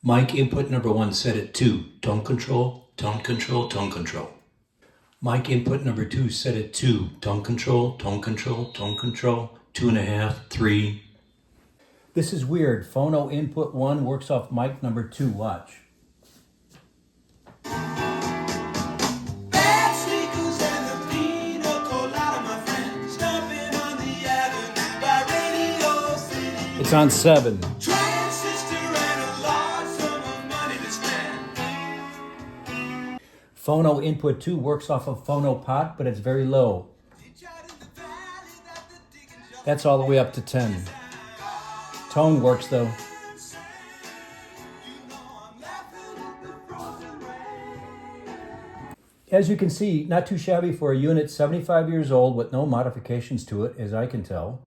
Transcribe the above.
Mic input number 1 set at 2. Tone control, tone control, tone control. Mic input number 2 set at 2. Tone control, tone control, tone control. 2.5, 3. This is weird. Phono input 1 works off mic number 2. Watch. It's on 7. Phono input 2 works off of phono pot, but it's very low. That's all the way up to 10. Tone works though. As you can see, not too shabby for a unit 75 years old with no modifications to it, as I can tell.